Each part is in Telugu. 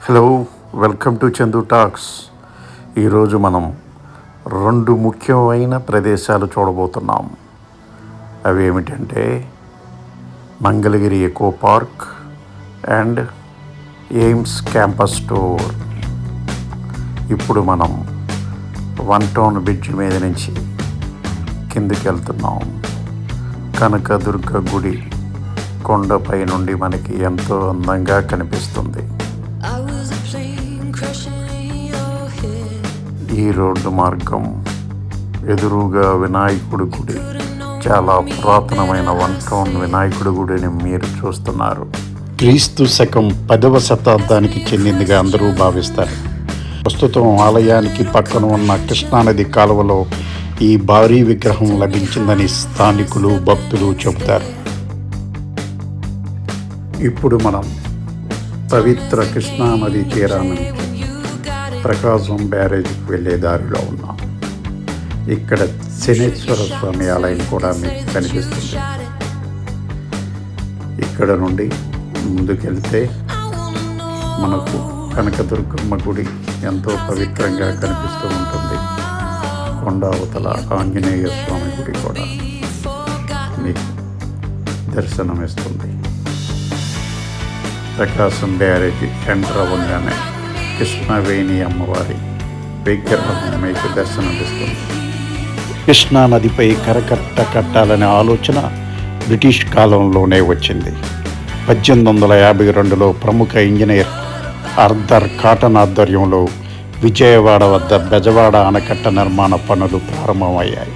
Hello, welcome to Chandu talks. ఈరోజు మనం 2 ముఖ్యమైన ప్రదేశాలు చూడబోతున్నాం. అవి ఏమిటంటే Mangalagiri echo park and AIIMS campus store. ఇప్పుడు మనం 1 టౌన్ బ్రిడ్జ్ మీద నుంచి కిందికి వెళ్తున్నాం. కనకదుర్గ గుడి కొండపై నుండి మనకి ఎంతో అందంగా కనిపిస్తుంది. ఈ రోడ్డు మార్గం ఎదురుగా వినాయకుడి గుడి, చాలా పురాతనమైన 1 టౌన్ వినాయకుడి గుడిని మీరు చూస్తున్నారు. క్రీస్తు శకం 10వ శతాబ్దానికి చెందిందిగా అందరూ భావిస్తారు. ప్రస్తుతం ఆలయానికి పక్కన ఉన్న కృష్ణానది కాలువలో ఈ భారీ విగ్రహం లభించిందని స్థానికులు, భక్తులు చెబుతారు. ఇప్పుడు మనం పవిత్ర కృష్ణానది తీరానికి ప్రకాశం బ్యారేజ్కి వెళ్ళే దారిలో ఉన్నాం. ఇక్కడ శనేశ్వర స్వామి ఆలయం కూడా మీకు కనిపిస్తుంది. ఇక్కడ నుండి ముందుకెళ్తే మనకు కనకదుర్గమ్మ గుడి ఎంతో పవిత్రంగా కనిపిస్తూ ఉంటుంది. కొండ అవతల ఆంజనేయ స్వామి గుడి కూడా మీకు దర్శనమిస్తుంది. ప్రకాశం బ్యారేజీ ఎంటర్ అవ్వగానే కృష్ణవేణి అమ్మవారి విగ్రహం మీకు దర్శనమిస్తుంది. కృష్ణా నదిపై కరకట్ట కట్టాలనే ఆలోచన బ్రిటిష్ కాలంలోనే వచ్చింది. 1852లో ప్రముఖ ఇంజనీర్ ఆర్థర్ కాటన్ ఆధ్వర్యంలో విజయవాడ వద్ద బెజవాడ ఆనకట్ట నిర్మాణ పనులు ప్రారంభమయ్యాయి.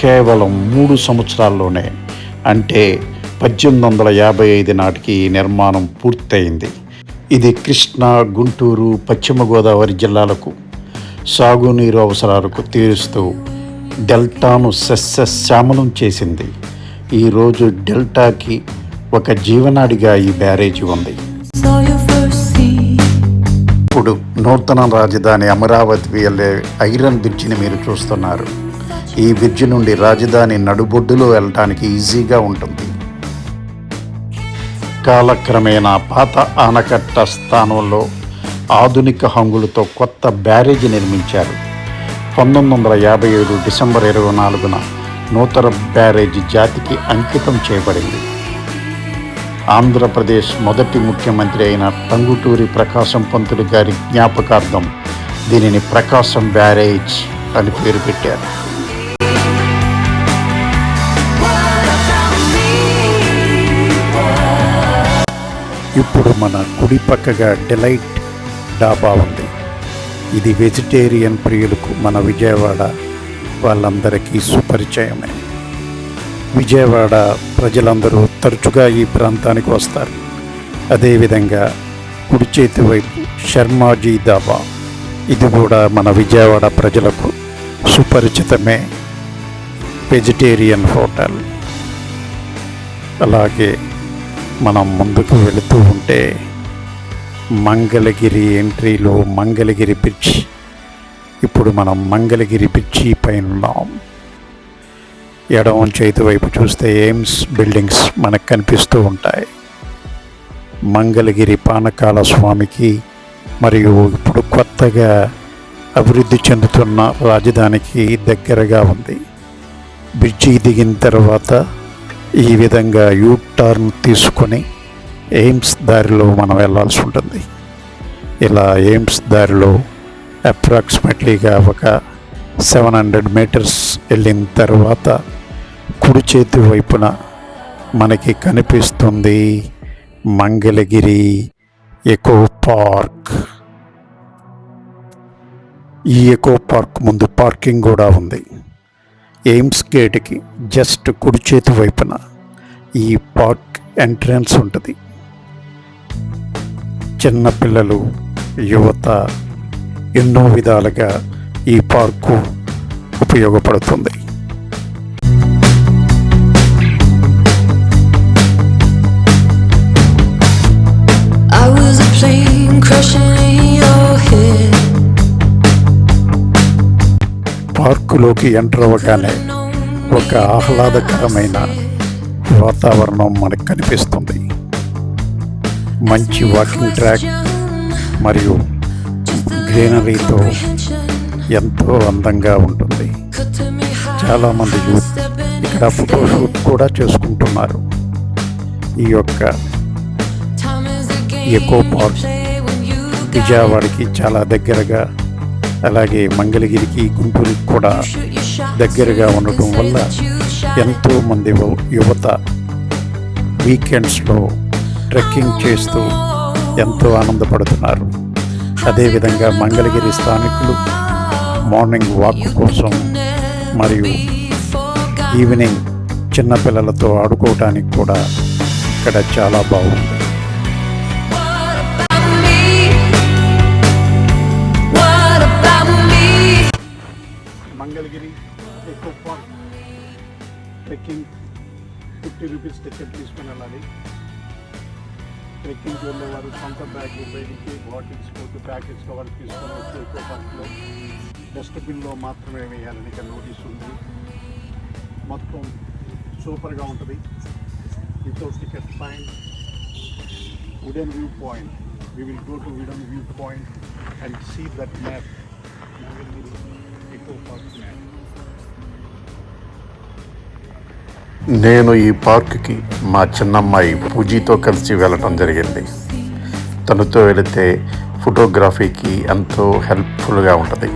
కేవలం 3 సంవత్సరాల్లోనే, అంటే 1855 నాటికి ఈ నిర్మాణం పూర్తయింది. ఇది కృష్ణా, గుంటూరు, పశ్చిమ గోదావరి జిల్లాలకు సాగునీరు అవసరాలకు తీరుస్తూ డెల్టాను సస్యశ్యామలం చేసింది. ఈరోజు డెల్టాకి ఒక జీవనాడిగా ఈ బ్యారేజీ ఉంది. ఇప్పుడు నూతన రాజధాని అమరావతి వెళ్ళే ఐరన్ బ్రిడ్జిని మీరు చూస్తున్నారు. ఈ బ్రిడ్జి నుండి రాజధాని నడుబొడ్డులో వెళ్ళడానికి ఈజీగా ఉంటుంది. కాలక్రమేణా పాత ఆనకట్ట స్థానంలో ఆధునిక హంగులతో కొత్త బ్యారేజీ నిర్మించారు. 1957 డిసెంబర్ 24న నూతన బ్యారేజీ జాతికి అంకితం చేయబడింది. ఆంధ్రప్రదేశ్ మొదటి ముఖ్యమంత్రి అయిన టంగుటూరి ప్రకాశం పంతులు గారి జ్ఞాపకార్థం దీనిని ప్రకాశం బ్యారేజ్ అని పేరు పెట్టారు. ఇప్పుడు మన కుడి పక్కగా డిలైట్ డాబా ఉంది. ఇది వెజిటేరియన్ ప్రియులకు మన విజయవాడ వాళ్ళందరికీ సుపరిచయమే. విజయవాడ ప్రజలందరూ తరచుగా ఈ ప్రాంతానికి వస్తారు. అదేవిధంగా కుడి చేతి వైపు శర్మాజీ డాబా, ఇది కూడా మన విజయవాడ ప్రజలకు సుపరిచితమే, వెజిటేరియన్ హోటల్. అలాగే మనం ముందుకు వెళుతూ ఉంటే మంగళగిరి ఎంట్రీలో మంగళగిరి బ్రిడ్జ్. ఇప్పుడు మనం మంగళగిరి బ్రిడ్జి పైన ఉన్నాం. ఎడమ చేతి వైపు చూస్తే ఎయిమ్స్ బిల్డింగ్స్ మనకు కనిపిస్తూ ఉంటాయి. మంగళగిరి పానకాల స్వామికి మరియు ఇప్పుడు కొత్తగా అభివృద్ధి చెందుతున్న రాజధానికి దగ్గరగా ఉంది. బ్రిడ్జి దిగిన తర్వాత ఈ విధంగా టర్న్ తీసుకొని ఎయిమ్స్ దారిలో మనం వెళ్ళాల్సి ఉంటుంది. ఇలా ఎయిమ్స్ దారిలో అప్రాక్సిమేట్లీగా ఒక 700 మీటర్స్ వెళ్ళిన తర్వాత కుడి చేతి వైపున మనకి కనిపిస్తుంది మంగళగిరి ఎకో పార్క్. ఈ ఎకో పార్క్ ముందు పార్కింగ్ కూడా ఉంది. ఎయిమ్స్ గేట్కి జస్ట్ కుడి చేతి వైపున ఈ పార్క్ ఎంట్రన్స్ ఉంటుంది. చిన్నపిల్లలు, యువత ఎన్నో విధాలుగా ఈ పార్కు ఉపయోగపడుతుంది. పార్కులోకి ఎంటర్ అవ్వగానే ఒక ఆహ్లాదకరమైన వాతావరణం మనకు కనిపిస్తుంది. మంచి వాకింగ్ ట్రాక్, మరియు గ్రీనరీతో ఎంతో అందంగా ఉంటుంది. చాలామంది యూత్ ఇక్కడ ఫోటోషూట్ కూడా చేసుకుంటున్నారు. ఈ యొక్క ఎకో పార్క్ విజయవాడకి చాలా దగ్గరగా, అలాగే మంగళగిరికి, గుంటూరుకి కూడా దగ్గరగా ఉండటం వల్ల ఎంతోమంది యువత వీకెండ్స్లో ట్రెక్కింగ్ చేస్తూ ఎంతో ఆనందపడుతున్నారు. అదేవిధంగా మంగళగిరి స్థానికులు మార్నింగ్ వాక్ కోసం మరియు ఈవినింగ్ చిన్నపిల్లలతో ఆడుకోవడానికి కూడా ఇక్కడ చాలా బాగుంది. Mangalagiri echo park trekking 50 rupees ticket తీసుకుని వెళ్ళాలి. ట్రెక్కింగ్కి వెళ్ళేవారు సొంత బ్యాగ్ బయటికి బాటిల్స్ పోతూ ప్యాకెట్స్ కవర్ తీసుకొని వచ్చి ఎకో పార్క్లో డస్ట్బిన్లో మాత్రమే వేయాలని ఇక్కడ నోటీస్ ఉంది. మొత్తం సూపర్గా ఉంటుంది. Without ticket fine. Wooden view point. We will go to Uden View Point and see that map. Eco Park map. నేను ఈ పార్క్కి మా చిన్నమ్మాయి పూజీతో కలిసి వెళ్ళటం జరిగింది. తనతో వెళితే ఫోటోగ్రఫీకి ఎంతో హెల్ప్ఫుల్గా ఉంటుంది.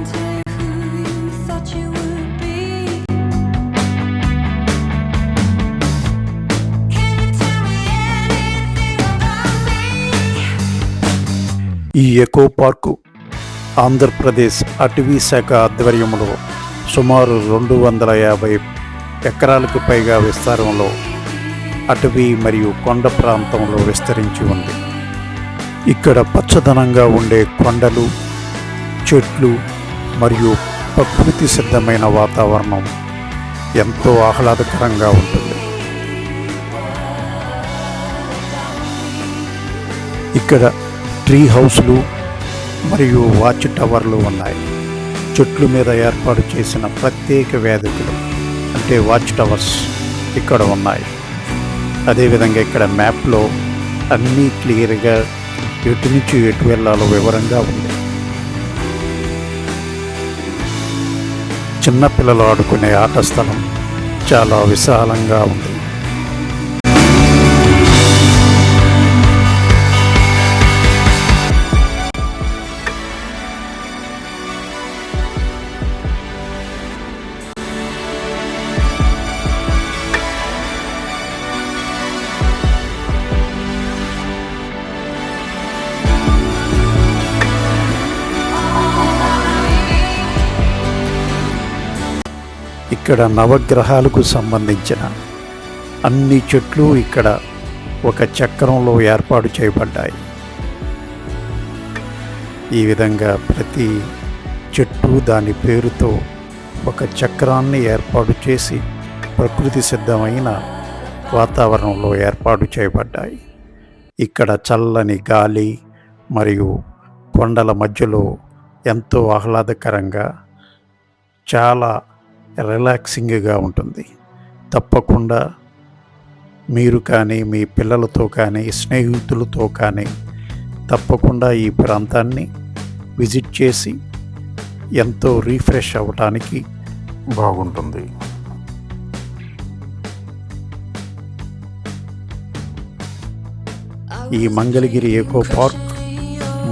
ఈ ఎకో పార్కు ఆంధ్రప్రదేశ్ అటవీ శాఖ ఆధ్వర్యంలో సుమారు 250 ఎకరాలకు పైగా విస్తారంలో అటవీ మరియు కొండ ప్రాంతంలో విస్తరించి ఉంది. ఇక్కడ పచ్చదనంగా ఉండే కొండలు, చెట్లు మరియు ప్రకృతి సిద్ధమైన వాతావరణం ఎంతో ఆహ్లాదకరంగా ఉంటుంది. ఇక్కడ ట్రీ హౌస్లు మరియు వాచ్ టవర్లు ఉన్నాయి. చెట్ల మీద ఏర్పాటు చేసిన ప్రత్యేక వేదికలు అంటే వాచ్ టవర్స్ ఇక్కడ ఉన్నాయి. అదేవిధంగా ఇక్కడ మ్యాప్లో అన్నీ క్లియర్గా ఎటు నుంచి ఎటు వెళ్ళాలో వివరంగా ఉంది. చిన్నపిల్లలు ఆడుకునే ఆట స్థలం చాలా విశాలంగా ఉంది. ఇక్కడ నవగ్రహాలకు సంబంధించిన అన్ని చెట్లు ఇక్కడ ఒక చక్రంలో ఏర్పాటు చేయబడ్డాయి. ఈ విధంగా ప్రతి చెట్టు దాని పేరుతో ఒక చక్రాన్ని ఏర్పాటు చేసి ప్రకృతి సిద్ధమైన వాతావరణంలో ఏర్పాటు చేయబడ్డాయి. ఇక్కడ చల్లని గాలి మరియు కొండల మధ్యలో ఎంతో ఆహ్లాదకరంగా చాలా రిలాక్సింగ్గా ఉంటుంది. తప్పకుండా మీరు కానీ మీ పిల్లలతో కానీ స్నేహితులతో కానీ తప్పకుండా ఈ ప్రాంతాన్ని విజిట్ చేసి ఎంతో రీఫ్రెష్ అవ్వటానికి బాగుంటుంది. ఈ మంగళగిరి ఎకో పార్క్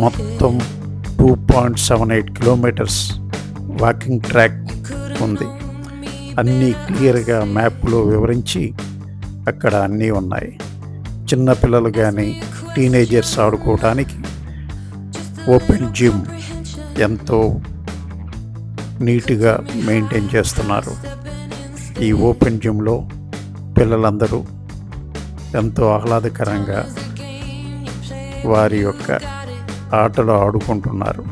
మొత్తం 2.78 కిలోమీటర్స్ వాకింగ్ ట్రాక్ ఉంది. అన్నీ క్లియర్గా మ్యాప్లో వివరించి అక్కడ అన్నీ ఉన్నాయి. చిన్నపిల్లలు కానీ టీనేజర్స్ ఆడుకోవడానికి ఓపెన్ జిమ్ ఎంతో నీట్గా మెయింటైన్ చేస్తున్నారు. ఈ ఓపెన్ జిమ్లో పిల్లలందరూ ఎంతో ఆహ్లాదకరంగా వారి యొక్క ఆటలు ఆడుకుంటున్నారు.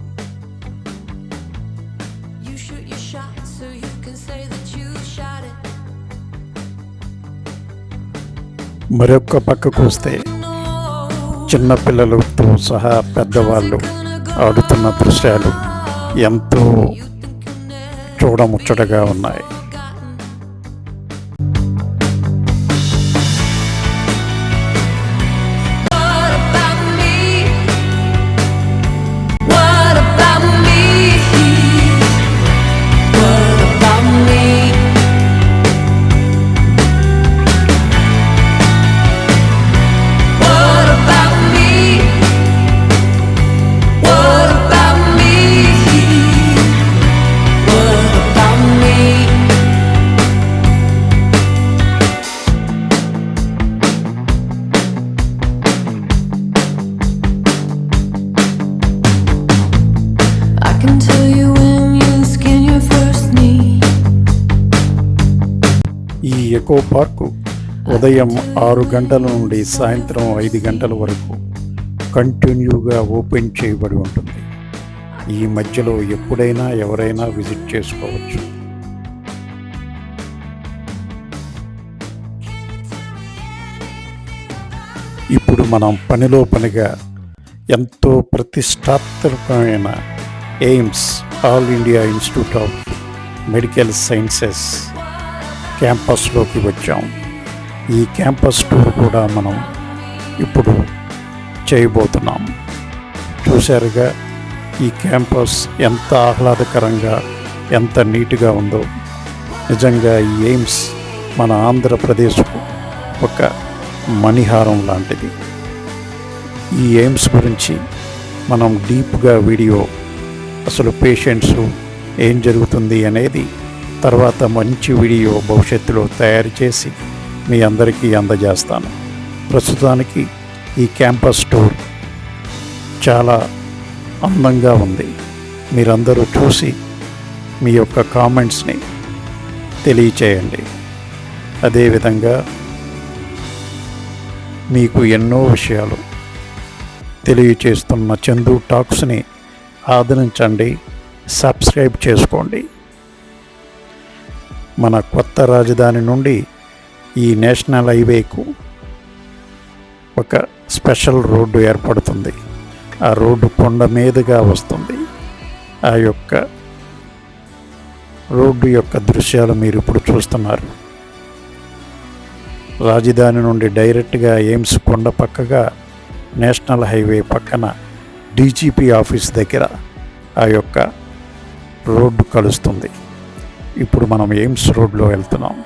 మరొక పక్కకు వస్తే చిన్నపిల్లలతో సహా పెద్దవాళ్ళు ఆడుతున్న దృశ్యాలు ఎంతో చూడముచ్చటగా ఉన్నాయి. ఎకో పార్కు ఉదయం 6 గంటల నుండి సాయంత్రం 5 గంటల వరకు కంటిన్యూగా ఓపెన్ చేయబడి ఉంటుంది. ఈ మధ్యలో ఎప్పుడైనా ఎవరైనా విజిట్ చేసుకోవచ్చు. ఇప్పుడు మనం పనిలో పనిగా ఎంతో ప్రతిష్టాత్మకమైన AIIMS all India institute of medical sciences క్యాంపస్లోకి వచ్చాం. ఈ క్యాంపస్ టూర్ కూడా మనం ఇప్పుడు చేయబోతున్నాం. చూశారుగా ఈ క్యాంపస్ ఎంత ఆహ్లాదకరంగా, ఎంత నీట్గా ఉందో. నిజంగా ఈ ఎయిమ్స్ మన ఆంధ్రప్రదేశ్కు ఒక మణిహారం లాంటిది. ఈ ఎయిమ్స్ గురించి మనం డీప్గా వీడియో, అసలు పేషెంట్స్ ఏం జరుగుతుంది అనేది తర్వాత మంచి వీడియో భవిష్యత్తులో తయారు చేసి మీ అందరికీ అందజేస్తాను. ప్రస్తుతానికి ఈ క్యాంపస్ టూర్ చాలా అందంగా ఉంది. మీరందరూ చూసి మీ యొక్క కామెంట్స్ని తెలియచేయండి. అదేవిధంగా మీకు ఎన్నో విషయాలు తెలియచేస్తున్న చందు టాక్స్ని ఆదరించండి, సబ్స్క్రైబ్ చేసుకోండి. మన కొత్త రాజధాని నుండి ఈ నేషనల్ హైవేకు ఒక స్పెషల్ రోడ్డు ఏర్పడుతుంది. ఆ రోడ్డు కొండ మీదుగా వస్తుంది. ఆ యొక్క రోడ్డు యొక్క దృశ్యాలు మీరు ఇప్పుడు చూస్తున్నారు. రాజధాని నుండి డైరెక్ట్గా ఎయిమ్స్ కొండ పక్కగా నేషనల్ హైవే పక్కన డీజీపీ ఆఫీస్ దగ్గర ఆ యొక్క రోడ్డు కలుస్తుంది. ఇప్పుడు మనం ఎయిమ్స్ రోడ్లో వెళ్తున్నాం.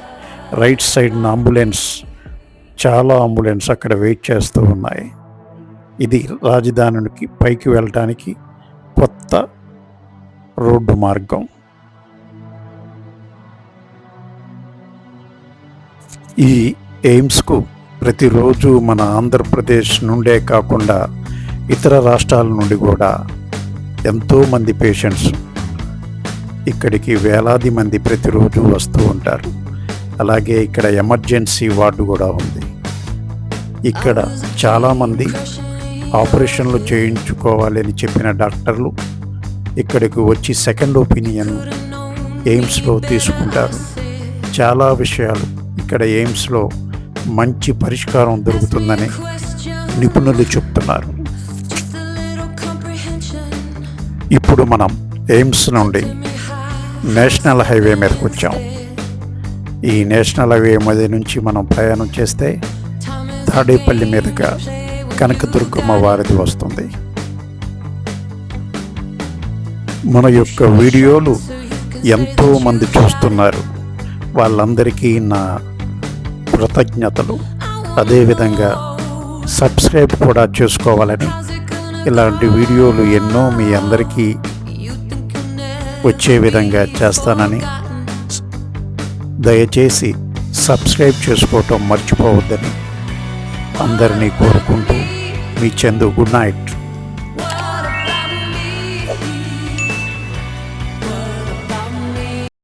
రైట్ సైడ్న అంబులెన్స్, చాలా అంబులెన్స్ అక్కడ వెయిట్ చేస్తూ ఉన్నాయి. ఇది రాజధానికి పైకి వెళ్ళటానికి కొత్త రోడ్డు మార్గం. ఈ ఎయిమ్స్కు ప్రతిరోజు మన ఆంధ్రప్రదేశ్ నుండే కాకుండా ఇతర రాష్ట్రాల నుండి కూడా ఎంతోమంది పేషెంట్స్ ఇక్కడికి వేలాది మంది ప్రతిరోజు వస్తూ ఉంటారు. అలాగే ఇక్కడ ఎమర్జెన్సీ వార్డు కూడా ఉంది. ఇక్కడ చాలామంది ఆపరేషన్లు చేయించుకోవాలని చెప్పిన డాక్టర్లు ఇక్కడికి వచ్చి సెకండ్ ఒపీనియన్ ఎయిమ్స్లో తీసుకుంటారు. చాలా విషయాలు ఇక్కడ ఎయిమ్స్లో మంచి పరిష్కారం దొరుకుతుందని నిపుణులు చెప్తున్నారు. ఇప్పుడు మనం ఎయిమ్స్ నుండి నేషనల్ హైవే మీదకి వచ్చాం. ఈ నేషనల్ హైవే మధ్య నుంచి మనం ప్రయాణం చేస్తే తాడేపల్లి మీదుగా కనకదుర్గమ్మ వారిది వస్తుంది. మన యొక్క వీడియోలు ఎంతోమంది చూస్తున్నారు. వాళ్ళందరికీ నా కృతజ్ఞతలు. అదేవిధంగా సబ్స్క్రైబ్ కూడా చేసుకోవాలని, ఇలాంటి వీడియోలు ఎన్నో మీ అందరికీ వచ్చే విధంగా చేస్తానని, దయచేసి సబ్స్క్రైబ్ చేసుకోవటం మర్చిపోవద్దని అందరినీ కోరుకుంటూ మీ చందు. Good night.